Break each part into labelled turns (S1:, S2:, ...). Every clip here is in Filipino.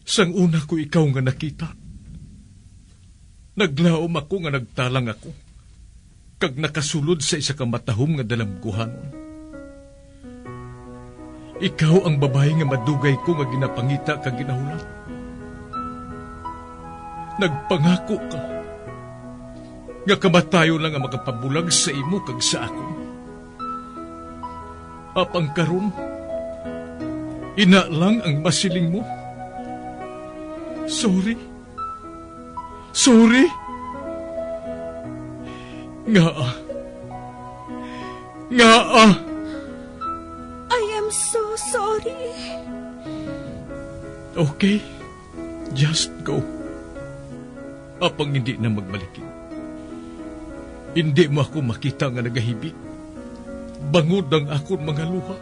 S1: Sang una ko ikaw nga nakita, naglaom ako nga nagtalang ako, kag nakasulod sa isa ka matahom nga dalamguhanon. Ikaw ang babae nga madugay ko nga ginapangita kag ginahulat. Nagpangako ka nga kamatayo lang ang makapabulag sa imo kag sa akon. Apang karon, ina lang ang masiling mo. Sorry. Ngaa.
S2: I am so sorry.
S1: Okay, just go. Apang hindi na magbalikin. Hindi mo ako makita nga nagahibik. Bangod ang akong mga luha.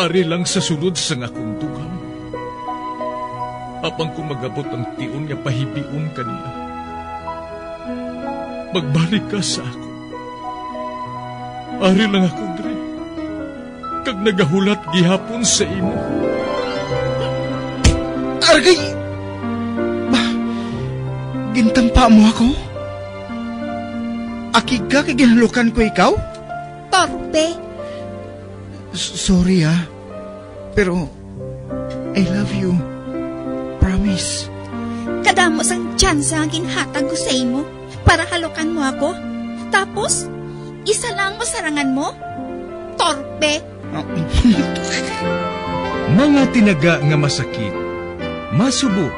S1: Ari lang sa sulod sa akong dugham. Apang kung magabot ang tion nga pahibiun kanila. Magbalik ka sa ako. Ari lang ako, Dre. Kag nagahulat gihapon sa imo.
S3: Argay! Gintampa mo ako? Akiga kay ginalukan ko ikaw?
S2: Torpe.
S3: Sorry pero I love you. Promise.
S2: Kadamo sang tsansa ang ginhatag ko sa imo para halukan mo ako. Tapos, isa lang masarangan mo? Torpe.
S4: Mga tinaga nga masakit, masubo,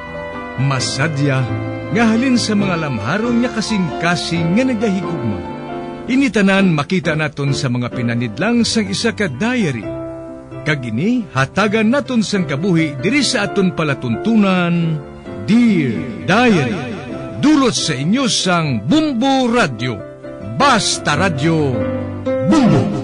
S4: masadya, nga halin sa mga lamharon nga kasing-kasing nga nagahigugma. Initanan makita naton sa mga pinanidlang sang isa ka diary. Kagini hatagan naton sang kabuhi diri sa aton palatuntunan, Dear Diary. Dulot sa inyo sang Bumbo Radio. Basta Radio Bumbo.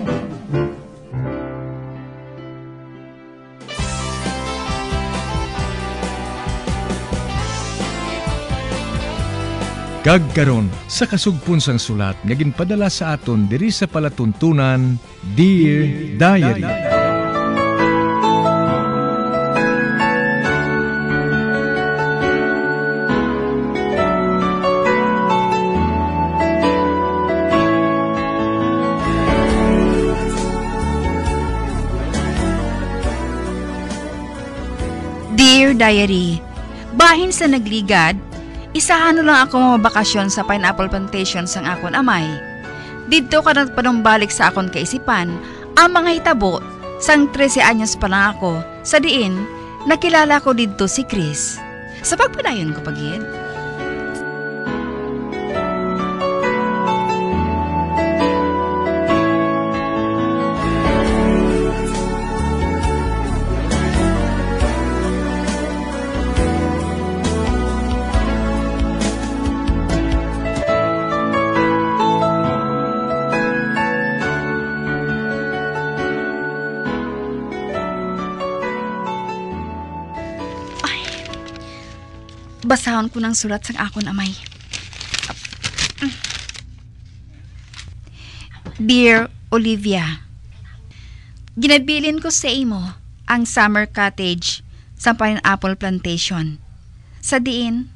S4: Kagkaron sa kasugpon sang sulat nga ginpadala sa aton diri sa palatuntunan, Dear Diary.
S5: Dear Diary, bahin sa nagligad, isahan lang ako mabakasyon sa pineapple plantation sang akon amay. Dito ka nagpanumbalik sa akon kaisipan ang mga hitabo sang 13 anyos pa lang ako. Sa diin, nakilala ko dito si Chris. Sa pagpadayon ko pagid. Basahon ko ng sulat sang akon amay. Dear Olivia, ginabilin ko sa imo ang summer cottage sa pineapple plantation. Sa diin,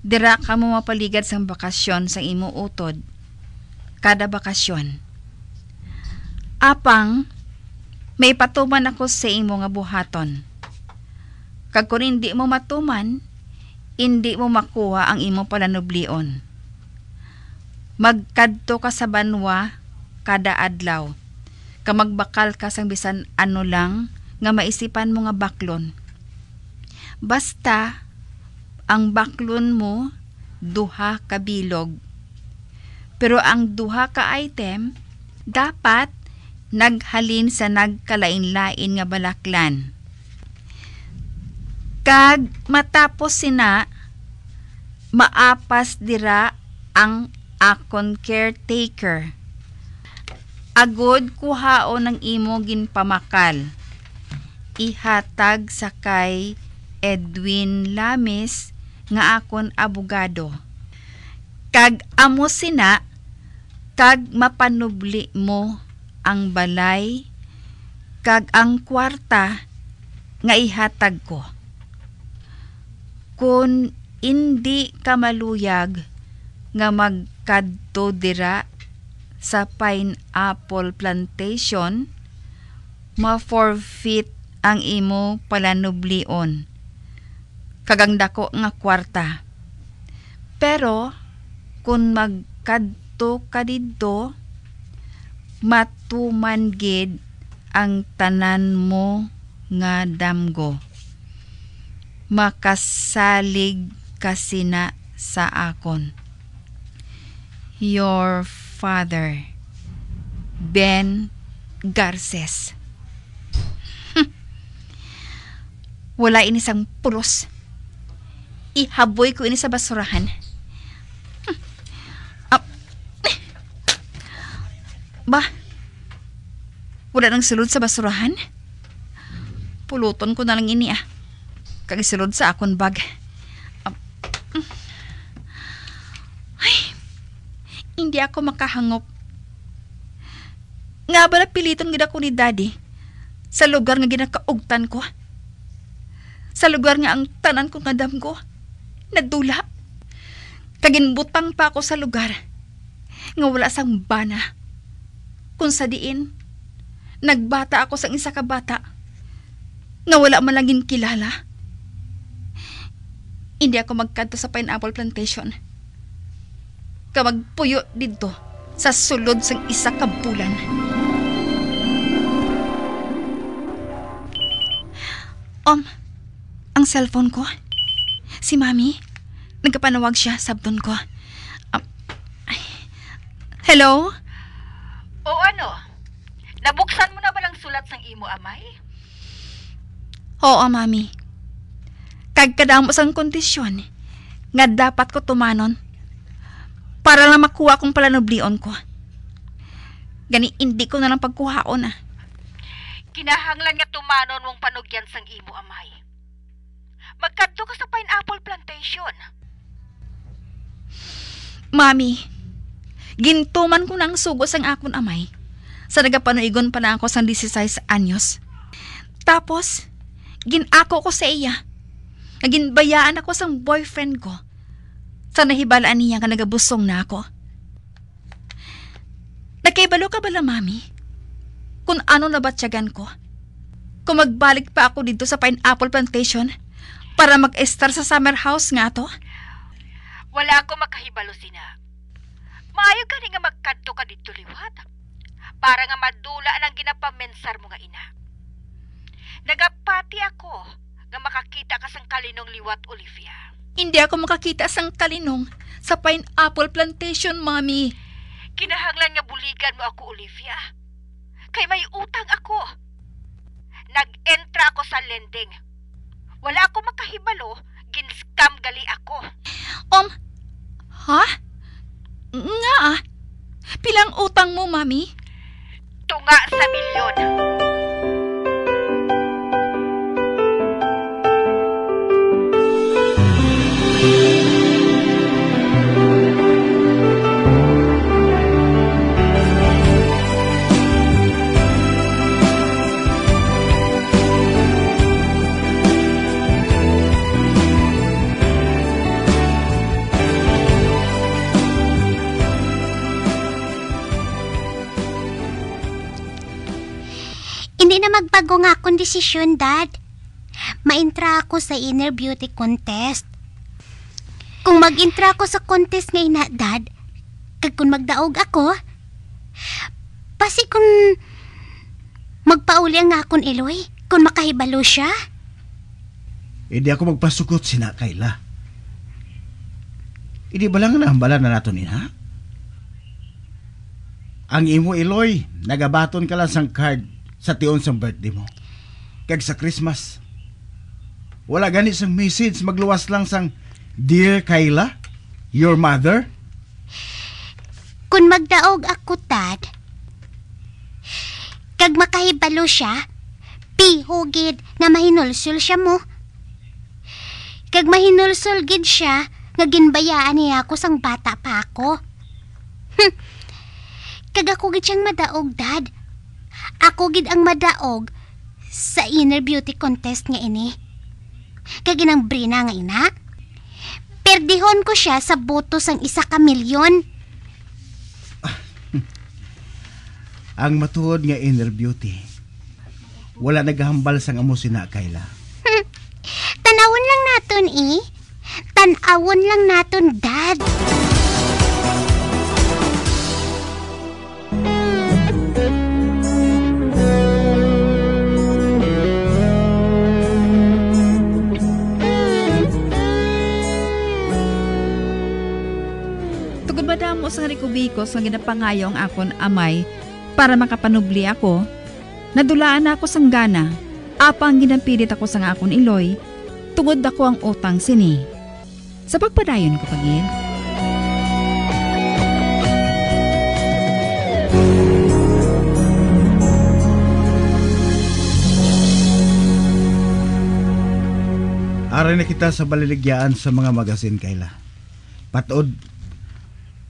S5: dira ka mo mapaligad sang bakasyon sa imo utod. Kada bakasyon. Apang, may patuman ako sa imo nga buhaton. Kag kung hindi mo matuman, hindi mo makuha ang imo palanublion. Magkadto ka sa banwa kada adlaw. Kamagbakal ka sang bisan ano lang nga maisipan mo nga baklon. Basta ang baklon mo duha ka bilog. Pero ang duha ka item dapat naghalin sa nagkalain-lain nga balaklan. Kag matapos sina, maapas dira ang akon caretaker. Agod kuhaon ng imo ginpamakal. Ihatag sa kay Edwin Lamis nga akon abogado. Kag amo sina, kag mapanubli mo ang balay, kag ang kwarta nga ihatag ko. Kung hindi ka maluyag nga magkadto dira sa pineapple plantation, ma-forfeit ang imo palanublion. Kagang dako nga kwarta. Pero kung magkadto ka didto, matuman gid ang tanan mo nga damgo. Makasalig kasina sa akon. Your father, Ben Garces. Wala ini sang pulos. Ihaboy ko ini sa basurahan. Ba? Wala nang sulod sa basurahan? Puluton ko na lang ini kagisulod sa akon bag. Ay, hindi ako makahangop. Nga ba na piliton gid ako ni Daddy sa lugar nga ginakaugtan ko? Sa lugar nga ang tanan ko nga damgo nadula. Kaginbutang pa ako sa lugar nga wala sang bana. Kung sa diin, nagbata ako sa isa ka bata nga wala man lang kilala. Hindi ako magkadto sa pineapple plantation. Kamagpuyo dito sa sulod sang isa ka bulan. Ang cellphone ko. Si Mami. Nagkapanawag siya, sabton ko. Hello?
S6: O ano? Nabuksan mo na ba lang sulat sang imo amay?
S5: Oo, Mami. Kagkadamo sang kondisyon nga dapat ko tumanon para lang makuha kong palanublion ko. Gani hindi ko na lang pagkuhaon
S6: Kinahanglan nga tumanon mong panugyan sang imo amay. Magkadto ka sa pineapple plantation.
S5: Mami, gintuman ko ng sugo sang akon amay sa nagapanuigon pa na ako sang 16 anyos. Tapos, ginako ko sa iya. Naginbayaan ako sang boyfriend ko sa nahibalaan niya nga nagabusong na ako. Nagkaibalo ka bala, Mami? Kung ano nabatsyagan ko? Kung magbalik pa ako dito sa pineapple plantation para mag-estar sa summer house nga to?
S6: Wala ako makahibalo sina. Maayo ka nga magkadto ka dito liwat para nga madula ang ginapamensar mo nga ina. Nagapati ako nga makakita ka sang kalinong liwat, Olivia.
S5: Hindi ako makakita sang kalinong sa pineapple plantation, Mami.
S6: Kinahanglan nga buligan mo ako, Olivia. Kay may utang ako. Nag-entra ako sa lending. Wala ako makahibalo, gin-scam gali ako.
S5: Ha? Nga Pilang utang mo, Mami?
S6: Tunga sa milyon.
S7: Hindi na magbago nga akong desisyon, Dad. Maintra ako sa inner beauty contest. Kung mag-intra ako sa contest ngayon na, Dad, kag kung magdaog ako, pasi kung magpauli nga akong Eloy, kung makahibalo siya.
S3: Hindi ako magpasukot sina Kayla. Hindi ba lang nahambalan na nato nina? Ang imo Eloy, nagabaton ka lang sang card sa tion sang birthday mo. Kag sa Christmas, wala gani sang message, magluwas lang sang Dear Kayla, your mother.
S7: Kung magdaog ako, Dad, kag makahibalo siya, pihugid na mahinulsul siya mo. Kag mahinulsul gid siya, nga ginbayaan niya ako sang bata pa ako. Kag ako gid siyang madaog, Dad. Ako gid ang madaog sa inner beauty contest nga ini. Kag ginang Brina nga ina. Perdihon ko siya sa butos ang 1,000,000.
S3: Ang matuod nga inner beauty, wala naghambal sang amo sina Kayla.
S7: Tanawon lang naton Tanawon lang naton, Dad.
S5: Tugod madamo sa rikubikos nga ginapangayo ang akon amay para makapanubli ako, nadulaan na ako sang gana, apang ginampilit ako sang akon iloy, tungod ako ang utang sini. Sa pagpadayon ko pagin.
S3: Aray na kita sa baliligyaan sa mga magasin, Kayla. Patod,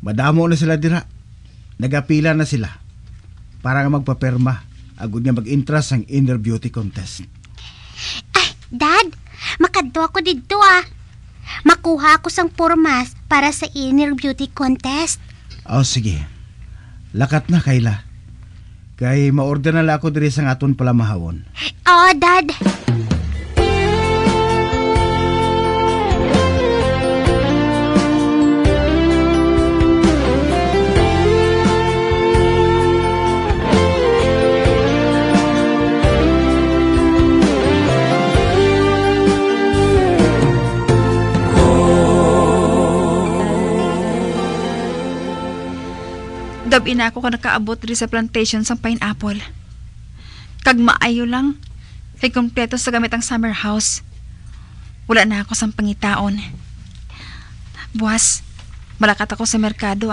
S3: madamo na sila dira. Nagapila na sila para nga magpaperma agud nga mag-interest ang inner beauty contest.
S7: Ay, Dad, makadto ako dito Makuha ako sang pormas para sa inner beauty contest.
S3: Oh, sige. Lakat na, Kayla. Kay ma-order na lang ako diri sa aton palamahawon.
S7: Oo, Dad.
S5: Gabi na ako ka nakaabot rin sa plantation sang pineapple. Kag maayo lang, kay kompleto sa gamit ang summer house. Wala na ako sang pangitaon. Buwas, malakat ako sa merkado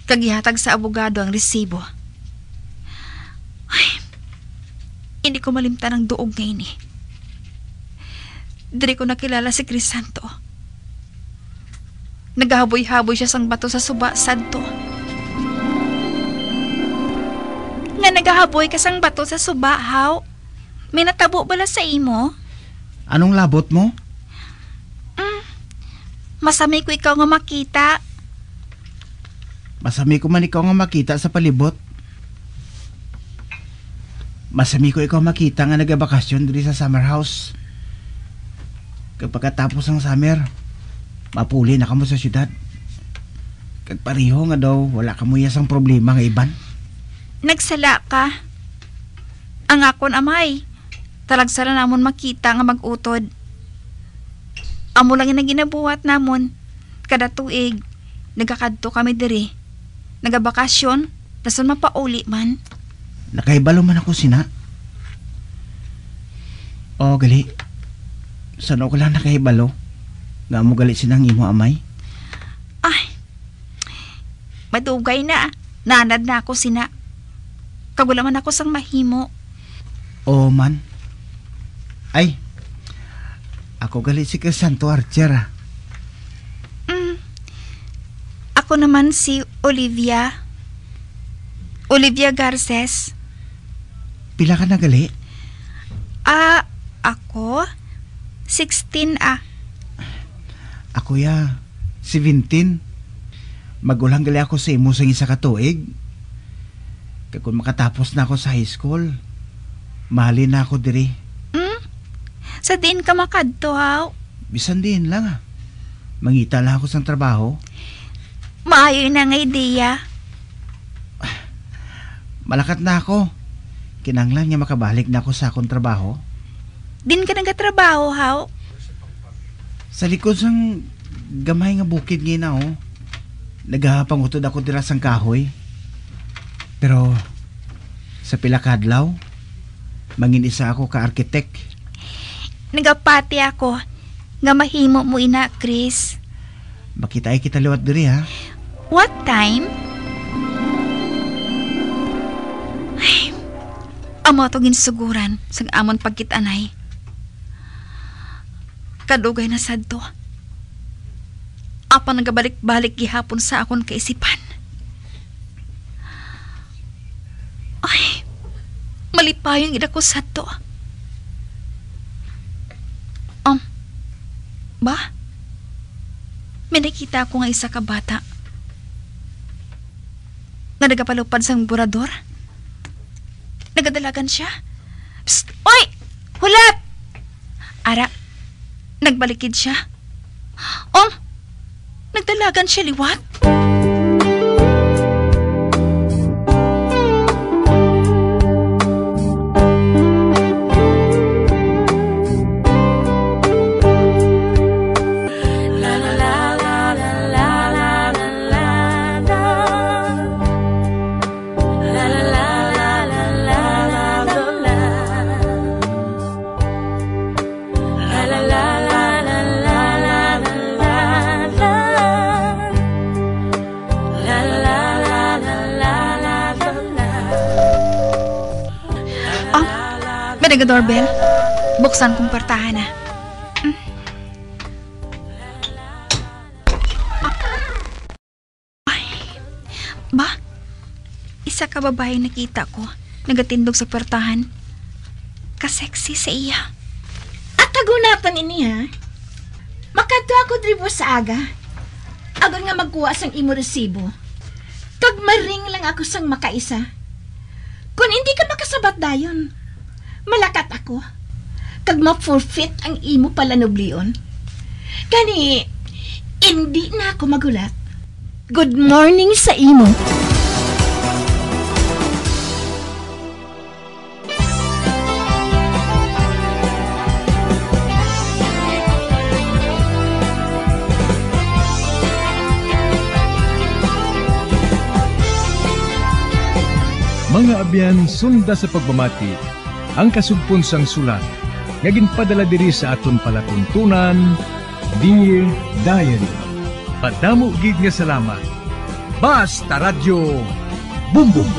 S5: Kag ihatag sa abogado ang resibo. Ay, hindi ko malimtan ang duog ngayon Diri ko nakilala si Crisanto. Nagahaboy-haboy siya sang bato sa suba sadto. Nga nagahaboy ka sang bato sa suba, haw? May natabo bala sa imo?
S3: Anong labot mo?
S5: Masami ko ikaw nga makita.
S3: Masami ko man ikaw nga makita sa palibot. Masami ko ikaw makita nga nagabakasyon diri sa summer house. Kapag katapos ang summer, mapuli na kamo sa syudad. Kag pareho nga daw, wala kamo yasang problema nga iban.
S5: Nagsala ka. Ang akon amay, talagsara namon makita nga mag-utod. Amo lang yung ginabuhat namon. Kada tuig, nagakadto kami diri. Nagabakasyon, tason mapauli man.
S3: Nakaibalo man ako sina. O gali, saan ko lang nakaibalo? Nga mo gali sinang imo amay?
S5: Ay, madugay na. Nanad na ako sina. Kagula man ako sang mahimo.
S3: Oo man. Ay, ako gali si Crisanto Archer.
S5: Ako naman si Olivia. Olivia Garces.
S3: Pila ka na gali?
S5: Ako? 16
S3: Ako 17. Magulang gali ako sa imo sang isa ka tuig. Kaya kung makatapos na ako sa high school, mahalin na ako diri.
S5: Sa din ka makadto, haw?
S3: Bisan din lang Mangita lang ako sa trabaho.
S5: Maayo na nga ideya.
S3: Malakat na ako. Kinanglan niya makabalik na ako sa akong trabaho.
S5: Din ka nagatrabaho, haw?
S3: Sa likod sang gamay nga bukid ngina Nagahapangutod ako dira sang kahoy. Pero sa pila ka adlaw, mangin isa ako ka arkitek.
S5: Nagapati ako nga mahimo mo ina, Chris.
S3: Makita ay kita liwat diri
S5: What time? Ay, amo to ginsuguran sang amon pagkitanay. Kadugay na sadto. Apa nagabalik-balik gihapon sa akon kaisipan. Ay, malipayong ida ko sadto. Ba? May nakita ako nga isa ka bata nga nagapalupad sang burador. Nagadalagan siya. Psst! Oy! Hulat! Ara, nagbalikid siya. Oh! Nagdalagan siya liwat. Doorbell. Buksan kong portahan na. Ay, ba? Isa ka babae nakita ko. Nagatindog sa portahan. Kaseksi sa iya.
S2: At kagunatan ini ha. Makadto ako dribo sa aga. Agon nga magkuha sang imo resibo. Kag maring lang ako sang makaisa. Kung hindi ka makasabat dayon, malakat ako. Kag ma-forfeit ang imo palanoblion. Kani, hindi na ako magulat. Good morning sa imo.
S4: Mga abyan, sunda sa pagmamati ang kasugpon sang sulat nga ginpadala diri sa aton palatuntunan, Dear Diary. Padamo gid nga salamat. Basta Radyo Bumbum.